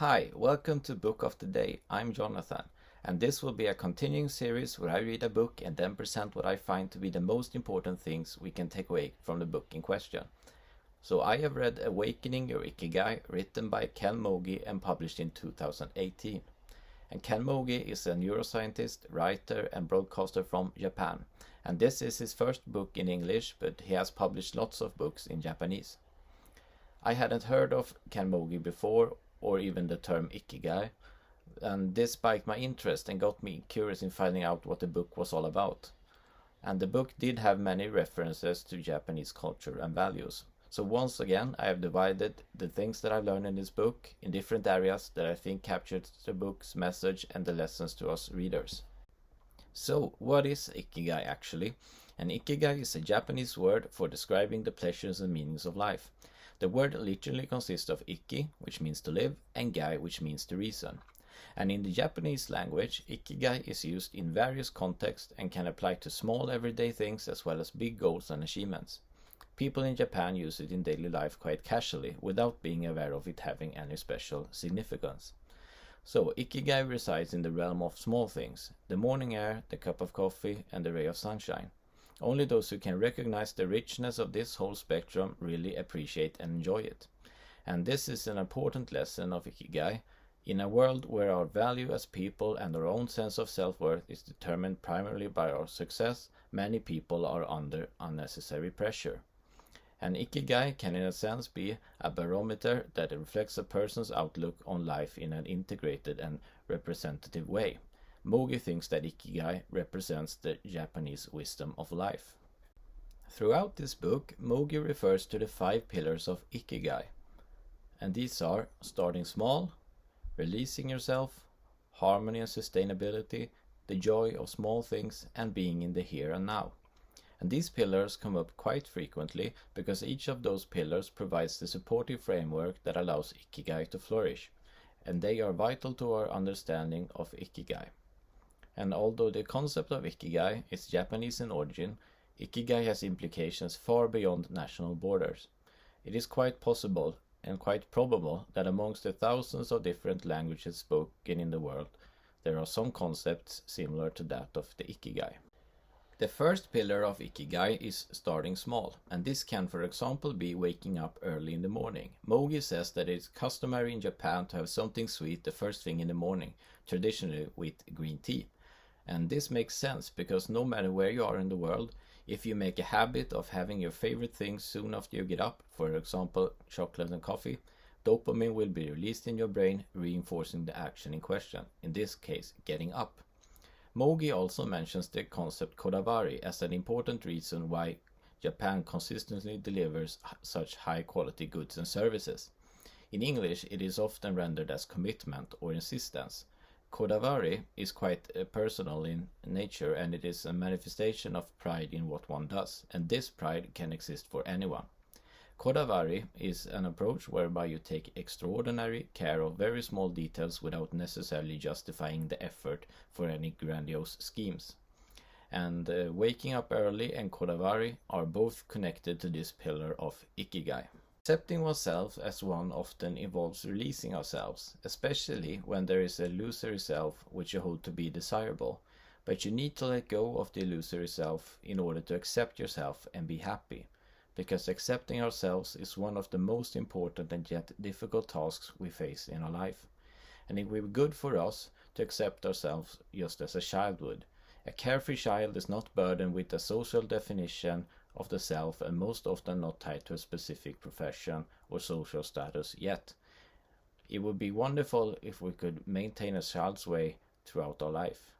Hi, welcome to Book of the Day. I'm Jonathan, and this will be a continuing series where I read a book and then present what I find to be the most important things we can take away from the book in question. So I have read Awakening Your Ikigai, written by Ken Mogi and published in 2018. And Ken Mogi is a neuroscientist, writer, and broadcaster from Japan. And this is his first book in English, but he has published lots of books in Japanese. I hadn't heard of Ken Mogi before, or even the term Ikigai, and this spiked my interest and got me curious in finding out what the book was all about. And the book did have many references to Japanese culture and values. So once again, I have divided the things that I've learned in this book in different areas that I think captured the book's message and the lessons to us readers. So, what is Ikigai actually? And Ikigai is a Japanese word for describing the pleasures and meanings of life. The word literally consists of iki, which means to live, and gai, which means to reason. And in the Japanese language, Ikigai is used in various contexts and can apply to small everyday things as well as big goals and achievements. People in Japan use it in daily life quite casually, without being aware of it having any special significance. So, Ikigai resides in the realm of small things: the morning air, the cup of coffee, and the ray of sunshine. Only those who can recognize the richness of this whole spectrum really appreciate and enjoy it. And this is an important lesson of Ikigai. In a world where our value as people and our own sense of self-worth is determined primarily by our success, many people are under unnecessary pressure. And Ikigai can in a sense be a barometer that reflects a person's outlook on life in an integrated and representative way. Mogi thinks that Ikigai represents the Japanese wisdom of life. Throughout this book, Mogi refers to the 5 pillars of Ikigai. And these are starting small, releasing yourself, harmony and sustainability, the joy of small things, and being in the here and now. And these pillars come up quite frequently because each of those pillars provides the supportive framework that allows Ikigai to flourish. And they are vital to our understanding of Ikigai. And although the concept of Ikigai is Japanese in origin, Ikigai has implications far beyond national borders. It is quite possible and quite probable that amongst the thousands of different languages spoken in the world, there are some concepts similar to that of the Ikigai. The first pillar of Ikigai is starting small, and this can for example be waking up early in the morning. Mogi says that it is customary in Japan to have something sweet the first thing in the morning, traditionally with green tea. And this makes sense because no matter where you are in the world, if you make a habit of having your favorite things soon after you get up, for example chocolate and coffee, dopamine will be released in your brain, reinforcing the action in question, in this case getting up. Mogi also mentions the concept kodawari as an important reason why Japan consistently delivers such high quality goods and services. In English it is often rendered as commitment or insistence. Kodawari is quite personal in nature, and it is a manifestation of pride in what one does, and this pride can exist for anyone. Kodawari is an approach whereby you take extraordinary care of very small details without necessarily justifying the effort for any grandiose schemes. And waking up early and Kodawari are both connected to this pillar of Ikigai. Accepting oneself as one often involves releasing ourselves, especially when there is an illusory self which you hold to be desirable. But you need to let go of the illusory self in order to accept yourself and be happy, because accepting ourselves is one of the most important and yet difficult tasks we face in our life. And it will be good for us to accept ourselves just as a child would. A carefree child is not burdened with a social definition of the self and most often not tied to a specific profession or social status yet. It would be wonderful if we could maintain a child's way throughout our life.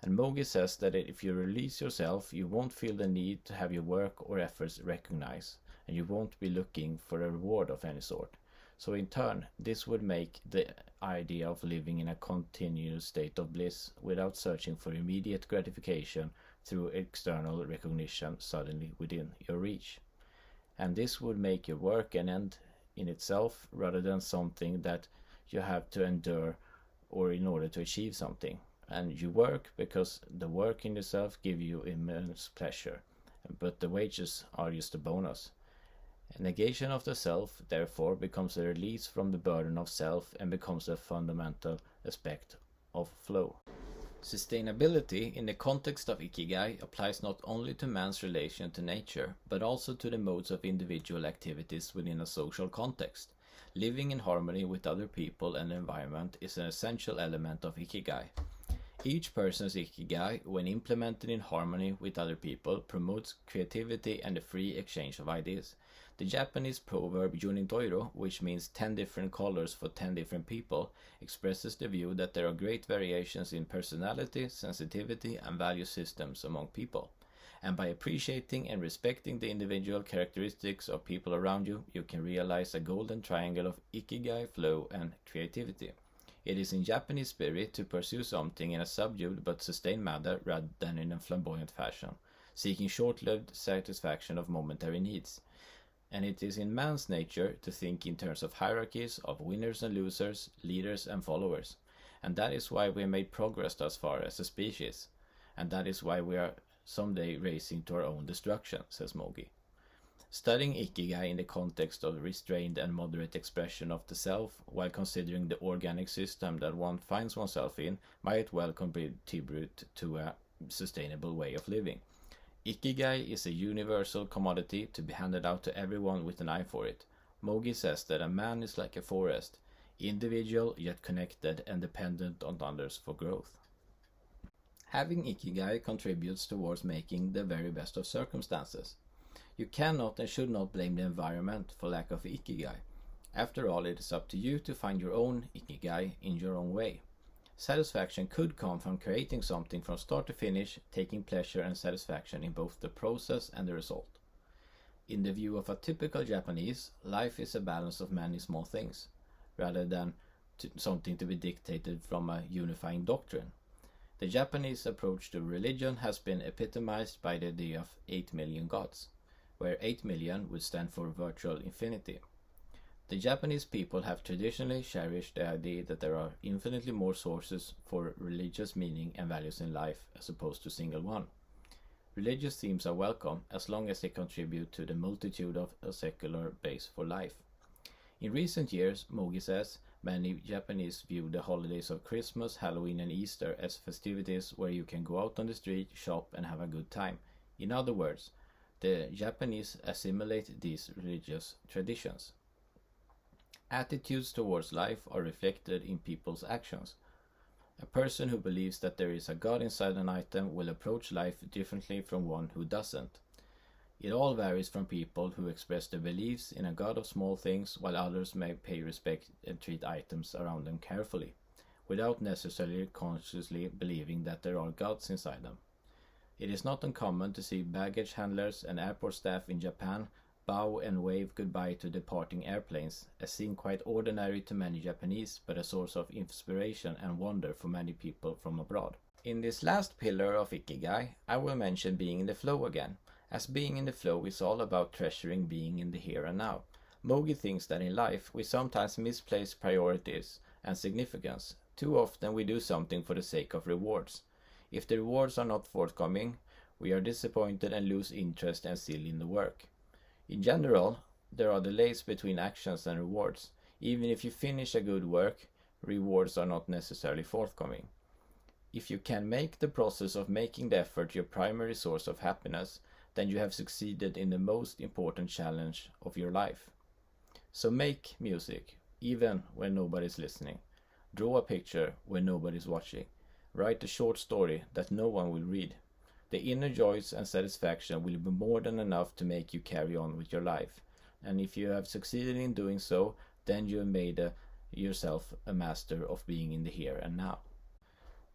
And Mogi says that if you release yourself, you won't feel the need to have your work or efforts recognized, and you won't be looking for a reward of any sort. So in turn, this would make the idea of living in a continuous state of bliss without searching for immediate gratification through external recognition suddenly within your reach. And this would make your work an end in itself rather than something that you have to endure or in order to achieve something. And you work because the work in itself gives you immense pleasure, but the wages are just a bonus. A negation of the self, therefore, becomes a release from the burden of self and becomes a fundamental aspect of flow. Sustainability in the context of Ikigai applies not only to man's relation to nature, but also to the modes of individual activities within a social context. Living in harmony with other people and the environment is an essential element of Ikigai. Each person's Ikigai, when implemented in harmony with other people, promotes creativity and the free exchange of ideas. The Japanese proverb Yunintoiro, which means 10 different colors for 10 different people, expresses the view that there are great variations in personality, sensitivity, and value systems among people. And by appreciating and respecting the individual characteristics of people around you, you can realize a golden triangle of Ikigai, flow, and creativity. It is in Japanese spirit to pursue something in a subdued but sustained manner rather than in a flamboyant fashion, seeking short-lived satisfaction of momentary needs. And it is in man's nature to think in terms of hierarchies of winners and losers, leaders and followers. And that is why we have made progress thus far as a species. And that is why we are someday racing to our own destruction, says Mogi. Studying Ikigai in the context of restrained and moderate expression of the self, while considering the organic system that one finds oneself in, might well contribute to a sustainable way of living. Ikigai is a universal commodity to be handed out to everyone with an eye for it. Mogi says that a man is like a forest, individual yet connected and dependent on others for growth. Having Ikigai contributes towards making the very best of circumstances. You cannot and should not blame the environment for lack of Ikigai. After all, it is up to you to find your own Ikigai in your own way. Satisfaction could come from creating something from start to finish, taking pleasure and satisfaction in both the process and the result. In the view of a typical Japanese, life is a balance of many small things, rather than something to be dictated from a unifying doctrine. The Japanese approach to religion has been epitomized by the idea of 8 million gods, where 8 million would stand for virtual infinity. The Japanese people have traditionally cherished the idea that there are infinitely more sources for religious meaning and values in life as opposed to single one. Religious themes are welcome as long as they contribute to the multitude of a secular base for life. In recent years, Mogi says, many Japanese view the holidays of Christmas, Halloween and Easter as festivities where you can go out on the street, shop and have a good time. In other words, the Japanese assimilate these religious traditions. Attitudes towards life are reflected in people's actions. A person who believes that there is a God inside an item will approach life differently from one who doesn't. It all varies from people who express their beliefs in a God of small things, while others may pay respect and treat items around them carefully, without necessarily consciously believing that there are gods inside them. It is not uncommon to see baggage handlers and airport staff in Japan bow and wave goodbye to departing airplanes, a scene quite ordinary to many Japanese, but a source of inspiration and wonder for many people from abroad. In this last pillar of Ikigai, I will mention being in the flow again, as being in the flow is all about treasuring being in the here and now. Mogi thinks that in life we sometimes misplace priorities and significance. Too often we do something for the sake of rewards. If the rewards are not forthcoming, we are disappointed and lose interest and zeal in the work. In general, there are delays between actions and rewards. Even if you finish a good work, rewards are not necessarily forthcoming. If you can make the process of making the effort your primary source of happiness, then you have succeeded in the most important challenge of your life. So make music, even when nobody's listening. Draw a picture when nobody's watching. Write a short story that no one will read. The inner joys and satisfaction will be more than enough to make you carry on with your life. And if you have succeeded in doing so, then you have made yourself a master of being in the here and now.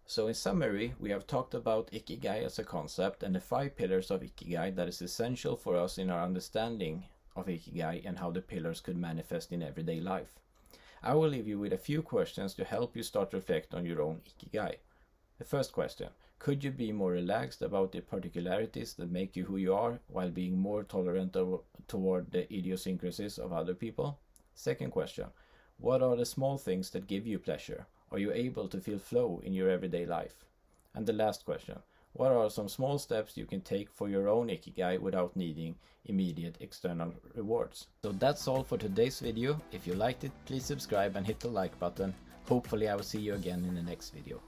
So in summary, we have talked about Ikigai as a concept and the 5 pillars of Ikigai that is essential for us in our understanding of Ikigai and how the pillars could manifest in everyday life. I will leave you with a few questions to help you start to reflect on your own Ikigai. The first question: could you be more relaxed about the particularities that make you who you are while being more tolerant toward the idiosyncrasies of other people? Second question: what are the small things that give you pleasure? Are you able to feel flow in your everyday life? And the last question: What are some small steps you can take for your own Ikigai without needing immediate external rewards? So that's all for today's video. If you liked it, please subscribe and hit the like button. Hopefully I will see you again in the next video.